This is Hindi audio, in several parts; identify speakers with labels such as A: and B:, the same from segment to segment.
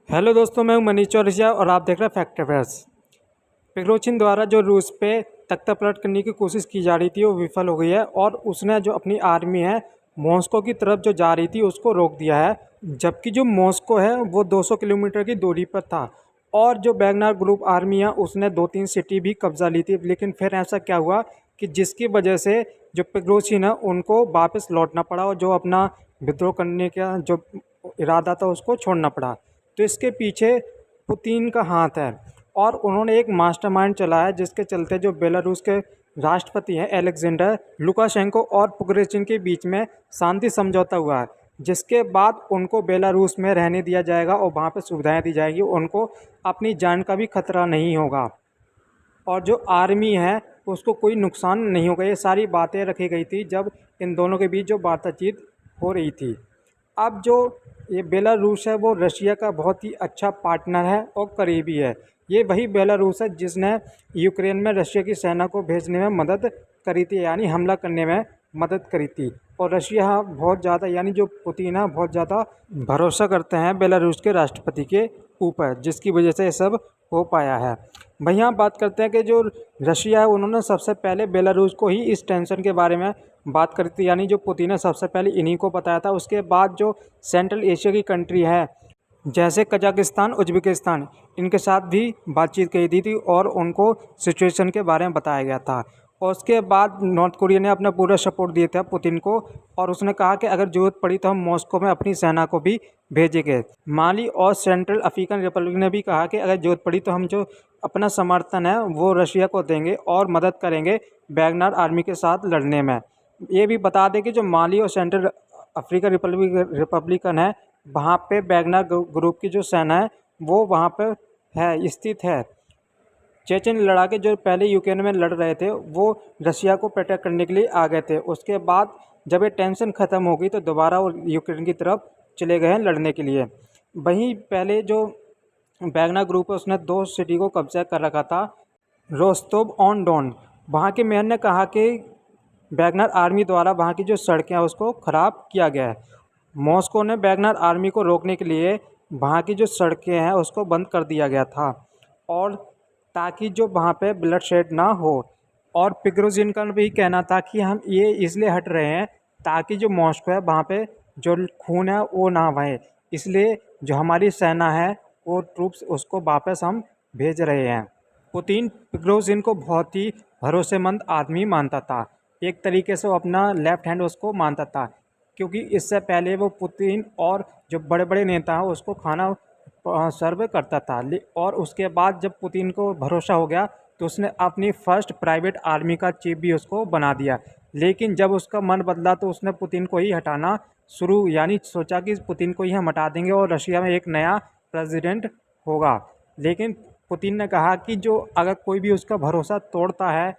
A: हेलो दोस्तों, मैं हूं मनीष चौरसिया और आप देख रहे हैं फैक्ट अफेयर्स। पिग्रोचिन द्वारा जो रूस पे तख्ता पलट करने की कोशिश की जा रही थी वो विफल हो गई है और उसने जो अपनी आर्मी है मॉस्को की तरफ जो जा रही थी उसको रोक दिया है। जबकि जो मॉस्को है वो 200 किलोमीटर की दूरी पर था और जो वैगनर ग्रुप आर्मी है उसने 2-3 सिटी भी कब्जा ली थी। लेकिन फिर ऐसा क्या हुआ कि जिसकी वजह से जो पिग्रोचिन है उनको वापस लौटना पड़ा और जो अपना विद्रोह करने का जो इरादा था उसको छोड़ना पड़ा। तो इसके पीछे पुतिन का हाथ है और उन्होंने एक मास्टरमाइंड चलाया जिसके चलते जो बेलारूस के राष्ट्रपति हैं एलेक्जेंडर लुकाशेंको और पुगरेचिन के बीच में शांति समझौता हुआ है, जिसके बाद उनको बेलारूस में रहने दिया जाएगा और वहाँ पर सुविधाएं दी जाएंगी, उनको अपनी जान का भी खतरा नहीं होगा और जो आर्मी है उसको कोई नुकसान नहीं होगा। ये सारी बातें रखी गई थी जब इन दोनों के बीच जो बातचीत हो रही थी। अब जो ये बेलारूस है वो रशिया का बहुत ही अच्छा पार्टनर है और करीबी है। ये वही बेलारूस है जिसने यूक्रेन में रशिया की सेना को भेजने में मदद करी थी, यानी हमला करने में मदद करी थी। और रशिया बहुत ज़्यादा यानी जो पुतिन है बहुत ज़्यादा भरोसा करते हैं बेलारूस के राष्ट्रपति के ऊपर, जिसकी वजह से ये सब हो पाया है। वहीं हम बात करते हैं कि जो रशिया है उन्होंने सबसे पहले बेलारूस को ही इस टेंशन के बारे में बात करी थी, यानी जो पुतिन ने सबसे पहले इन्हीं को बताया था। उसके बाद जो सेंट्रल एशिया की कंट्री है जैसे कजाकिस्तान, उज्बेकिस्तान, इनके साथ भी बातचीत की दी थी और उनको सिचुएशन के बारे में बताया गया था। और उसके बाद नॉर्थ कोरिया ने अपना पूरा सपोर्ट दिया था पुतिन को और उसने कहा कि अगर ज़रूरत पड़ी तो हम मॉस्को में अपनी सेना को भी भेजेंगे। माली और सेंट्रल अफ्रीकन रिपब्लिक ने भी कहा कि अगर ज़रूरत पड़ी तो हम जो अपना समर्थन है वो रशिया को देंगे और मदद करेंगे वैगनर आर्मी के साथ लड़ने में। ये भी बता दें कि जो माली और सेंट्रल अफ्रीकन रिपब्लिकन है वहाँ पे वैगनर ग्रुप की जो सेना है वो वहाँ पे है स्थित है। चेचन लड़ाके जो पहले यूक्रेन में लड़ रहे थे वो रशिया को प्रोटेक्ट करने के लिए आ गए थे। उसके बाद जब ये टेंशन ख़त्म हो गई तो दोबारा वो यूक्रेन की तरफ चले गए हैं लड़ने के लिए। वहीं पहले जो वैगनर ग्रुप है उसने 2 सिटी को कब्जा कर रखा था, रोस्तोव ऑन डॉन। वहाँ के मेयर ने कहा कि वैगनर आर्मी द्वारा वहाँ की जो सड़कें हैं उसको ख़राब किया गया है। मॉस्को ने वैगनर आर्मी को रोकने के लिए वहाँ की जो सड़कें हैं उसको बंद कर दिया गया था और ताकि जो वहाँ पे ब्लड शेड ना हो। और पिग्रोजिन का भी कहना था कि हम ये इसलिए हट रहे हैं ताकि जो मॉस्को है वहाँ पे जो खून है वो ना बहे, इसलिए जो हमारी सेना है वो ट्रूप्स उसको वापस हम भेज रहे हैं। पुतिन पिग्रोजिन को बहुत ही भरोसेमंद आदमी मानता था, एक तरीके से वो अपना लेफ्ट हैंड उसको मानता था, क्योंकि इससे पहले वो पुतिन और जो बड़े बड़े नेता हैं उसको खाना सर्व करता था। और उसके बाद जब पुतिन को भरोसा हो गया तो उसने अपनी फर्स्ट प्राइवेट आर्मी का चीफ भी उसको बना दिया। लेकिन जब उसका मन बदला तो उसने पुतिन को ही हटाना शुरू यानी सोचा कि पुतिन को ही हम हटा देंगे और रशिया में एक नया प्रेसिडेंट होगा। लेकिन पुतिन ने कहा कि जो अगर कोई भी उसका भरोसा तोड़ता है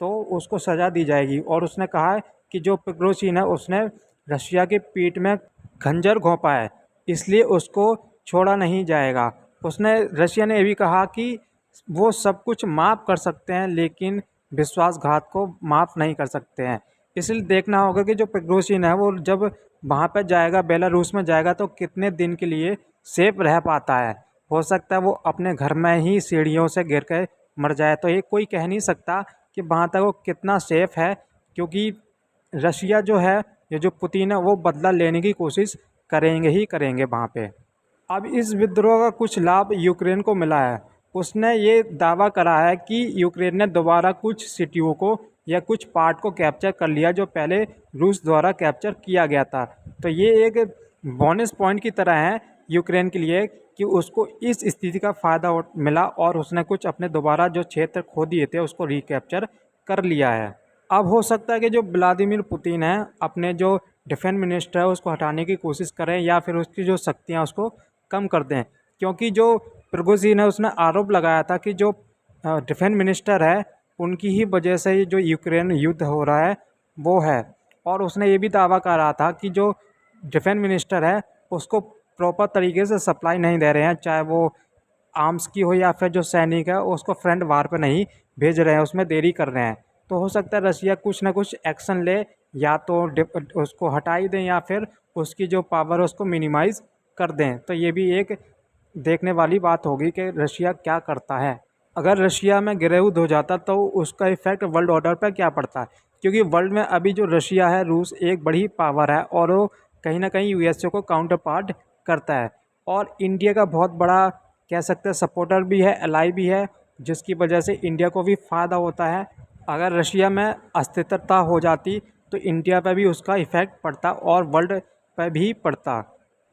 A: तो उसको सज़ा दी जाएगी। और उसने कहा कि जो पिग्रोचिन है उसने रशिया की पीठ में खंजर घोंपा है, इसलिए उसको छोड़ा नहीं जाएगा। उसने रशिया ने ये भी कहा कि वो सब कुछ माफ़ कर सकते हैं लेकिन विश्वासघात को माफ़ नहीं कर सकते हैं। इसलिए देखना होगा कि जो पिग्रोशिन है वो जब वहाँ पर जाएगा बेलारूस में जाएगा तो कितने दिन के लिए सेफ रह पाता है। हो सकता है वो अपने घर में ही सीढ़ियों से गिर कर मर जाए, तो ये कोई कह नहीं सकता कि वहाँ तक वो कितना सेफ है, क्योंकि रशिया जो है ये जो पुतिन है वो बदला लेने की कोशिश करेंगे ही करेंगे वहाँ पे। अब इस विद्रोह का कुछ लाभ यूक्रेन को मिला है। उसने ये दावा करा है कि यूक्रेन ने दोबारा कुछ सिटियों को या कुछ पार्ट को कैप्चर कर लिया जो पहले रूस द्वारा कैप्चर किया गया था। तो ये एक बोनस पॉइंट की तरह है यूक्रेन के लिए कि उसको इस स्थिति का फ़ायदा मिला और उसने कुछ अपने दोबारा जो क्षेत्र खो दिए थे उसको रिकैप्चर कर लिया है। अब हो सकता है कि जो व्लादिमीर पुतिन है अपने जो डिफेंस मिनिस्टर है उसको हटाने की कोशिश करें या फिर उसकी जो शक्तियाँ उसको कम कर दें, क्योंकि जो प्रिगोजिन है उसने आरोप लगाया था कि जो डिफेंस मिनिस्टर है उनकी ही वजह से ये जो यूक्रेन युद्ध हो रहा है वो है। और उसने ये भी दावा कर रहा था कि जो डिफेंस मिनिस्टर है उसको प्रॉपर तरीके से सप्लाई नहीं दे रहे हैं, चाहे वो आर्म्स की हो या फिर जो सैनिक है उसको फ्रंट वार पे नहीं भेज रहे हैं, उसमें देरी कर रहे हैं। तो हो सकता है रशिया कुछ ना कुछ एक्शन ले, या तो उसको हटा ही दें या फिर उसकी जो पावर है उसको मिनिमाइज़ कर दें। तो ये भी एक देखने वाली बात होगी कि रशिया क्या करता है। अगर रशिया में गृह युद्ध हो जाता तो उसका इफ़ेक्ट वर्ल्ड ऑर्डर पर क्या पड़ता है, क्योंकि वर्ल्ड में अभी जो रशिया है, रूस एक बड़ी पावर है और वो कहीं ना कहीं यूएसए को काउंटर पार्ट करता है और इंडिया का बहुत बड़ा कह सकते हैं सपोर्टर भी है, एलाई भी है, जिसकी वजह से इंडिया को भी फ़ायदा होता है। अगर रशिया में अस्थिरता हो जाती तो इंडिया पर भी उसका इफ़ेक्ट पड़ता और वर्ल्ड पर भी पड़ता,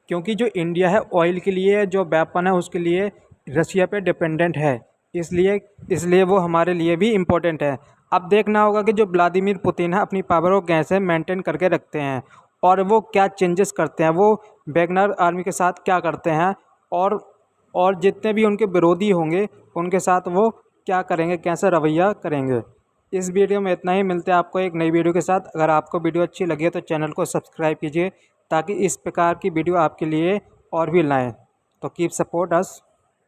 A: क्योंकि जो इंडिया है ऑयल के लिए, जो वेपन है उसके लिए रशिया पे डिपेंडेंट है, इसलिए इसलिए वो हमारे लिए भी इम्पोर्टेंट है। अब देखना होगा कि जो व्लादिमीर पुतिन है अपनी पावर को कैसे मेंटेन करके रखते हैं और वो क्या चेंजेस करते हैं, वो वैगनर आर्मी के साथ क्या करते हैं और जितने भी उनके विरोधी होंगे उनके साथ वो क्या करेंगे, कैसा रवैया करेंगे। इस वीडियो में इतना ही, मिलते हैं आपको एक नई वीडियो के साथ। अगर आपको वीडियो अच्छी लगी है तो चैनल को सब्सक्राइब कीजिए ताकि इस प्रकार की वीडियो आपके लिए और भी लाएं। तो कीप सपोर्ट अस।